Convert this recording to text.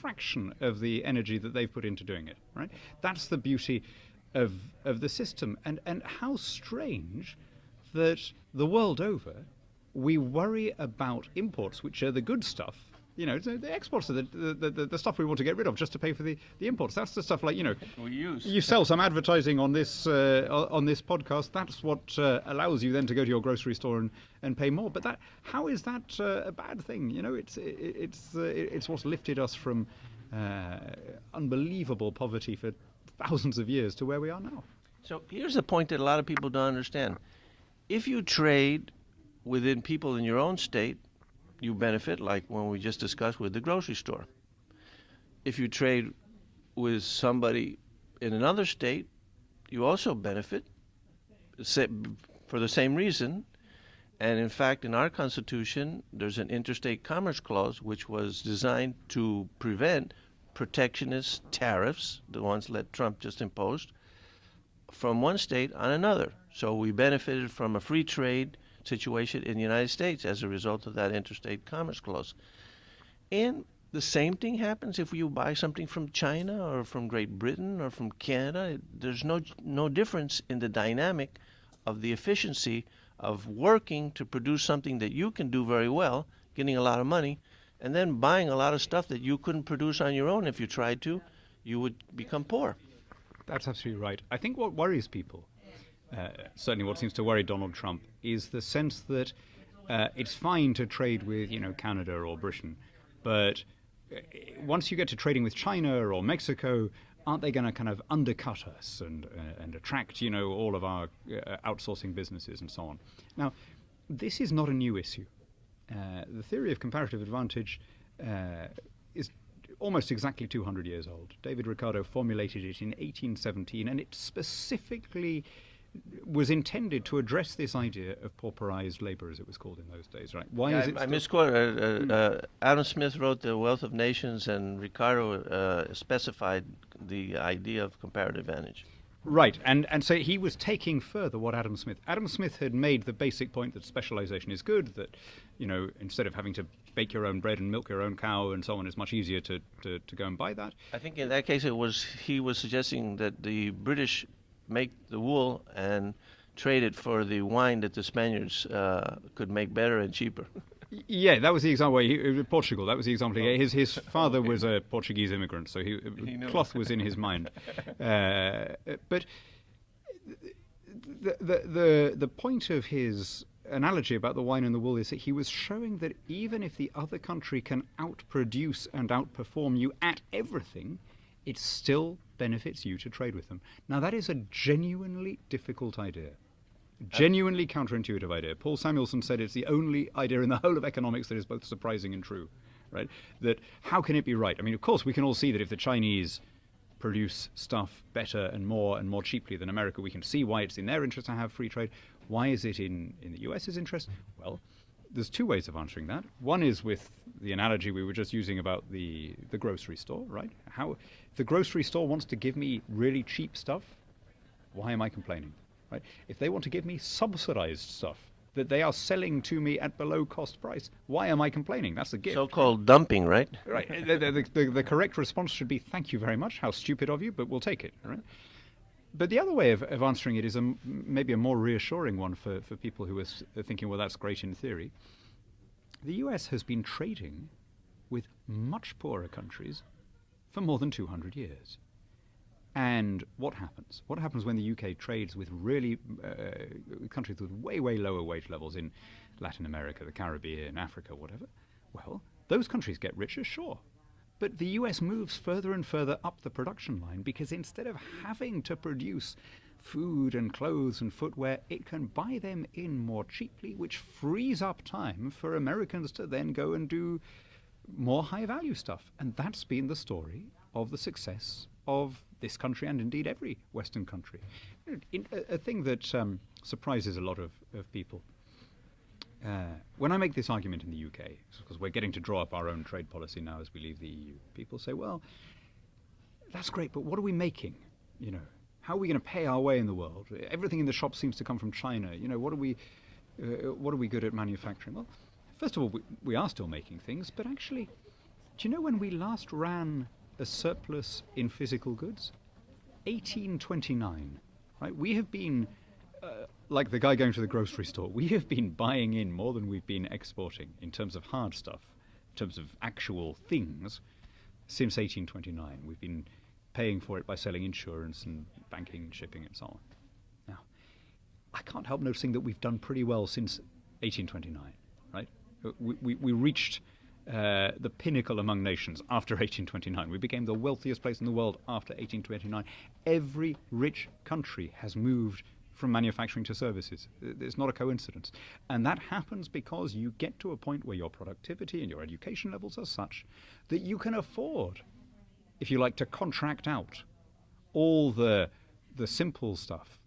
fraction of the energy that they've put into doing it, right? That's the beauty of the system. And how strange that the world over we worry about imports, which are the good stuff. The exports are the stuff we want to get rid of just to pay for the imports. That's the stuff like, we use. You sell some advertising on this podcast. That's what allows you then to go to your grocery store and pay more. But how is that a bad thing? It's what's lifted us from unbelievable poverty for thousands of years to where we are now. So here's the point that a lot of people don't understand. If you trade within people in your own state, you benefit, like when we just discussed with the grocery store. If you trade with somebody in another state, you also benefit for the same reason. And in fact, in our Constitution, there's an interstate commerce clause which was designed to prevent protectionist tariffs, the ones that Trump just imposed, from one state on another. So we benefited from a free trade situation in the United States as a result of that interstate commerce clause. And the same thing happens if you buy something from China or from Great Britain or from Canada. There's no difference in the dynamic of the efficiency of working to produce something that you can do very well, getting a lot of money, and then buying a lot of stuff that you couldn't produce on your own. If you tried to, you would become poor. That's absolutely right. I think what worries people, certainly what seems to worry Donald Trump, is the sense that it's fine to trade with, Canada or Britain, but once you get to trading with China or Mexico, aren't they going to kind of undercut us and attract, all of our outsourcing businesses and so on? Now, this is not a new issue. The theory of comparative advantage is almost exactly 200 years old. David Ricardo formulated it in 1817, and it specifically was intended to address this idea of pauperized labor, as it was called in those days, right? Why is it? I misquoted. Adam Smith wrote The Wealth of Nations, and Ricardo specified the idea of comparative advantage. Right, and so he was taking further what Adam Smith had made the basic point that specialization is good, that, instead of having to bake your own bread and milk your own cow and so on, it's much easier to go and buy that. I think in that case he was suggesting that the British make the wool and trade it for the wine that the Spaniards could make better and cheaper. Yeah, that was the example. Portugal, that was the example. His father was a Portuguese immigrant, so cloth was in his mind. But the point of his analogy about the wine and the wool is that he was showing that even if the other country can outproduce and outperform you at everything, it still benefits you to trade with them. Now, that is a genuinely difficult idea. Genuinely counterintuitive idea. Paul Samuelson said it's the only idea in the whole of economics that is both surprising and true, right? That how can it be right? I mean, of course, we can all see that if the Chinese produce stuff better and more cheaply than America, we can see why it's in their interest to have free trade. Why is it in the US's interest? Well, there's two ways of answering that. One is with the analogy we were just using about the grocery store, right? How if the grocery store wants to give me really cheap stuff, why am I complaining? Right? If they want to give me subsidized stuff that they are selling to me at below cost price, why am I complaining? That's the gift. So-called dumping, right? Right. The correct response should be, thank you very much, how stupid of you, but we'll take it. Right? But the other way of answering it is maybe a more reassuring one for people who are thinking, well, that's great in theory. The US has been trading with much poorer countries for more than 200 years. And what happens? What happens when the UK trades with really countries with way, way lower wage levels in Latin America, the Caribbean, Africa, whatever? Well, those countries get richer, sure. But the US moves further and further up the production line because instead of having to produce food and clothes and footwear, it can buy them in more cheaply, which frees up time for Americans to then go and do more high-value stuff. And that's been the story of the success of this country and indeed every Western country. A thing that surprises a lot of people. When I make this argument in the UK, because we're getting to draw up our own trade policy now as we leave the EU, people say, well, that's great, but what are we making? How are we going to pay our way in the world? Everything in the shop seems to come from China. What are we good at manufacturing? Well, first of all, we are still making things, but actually Do you know when we last ran a surplus in physical goods? 1829. Right? We have been, like the guy going to the grocery store, we have been buying in more than we've been exporting in terms of hard stuff, in terms of actual things, since 1829. We've been paying for it by selling insurance and banking, shipping, and so on. Now, I can't help noticing that we've done pretty well since 1829, right? We reached the pinnacle among nations after 1829. We became the wealthiest place in the world after 1829. Every rich country has moved from manufacturing to services. It's not a coincidence. And that happens because you get to a point where your productivity and your education levels are such that you can afford, if you like, to contract out all the simple stuff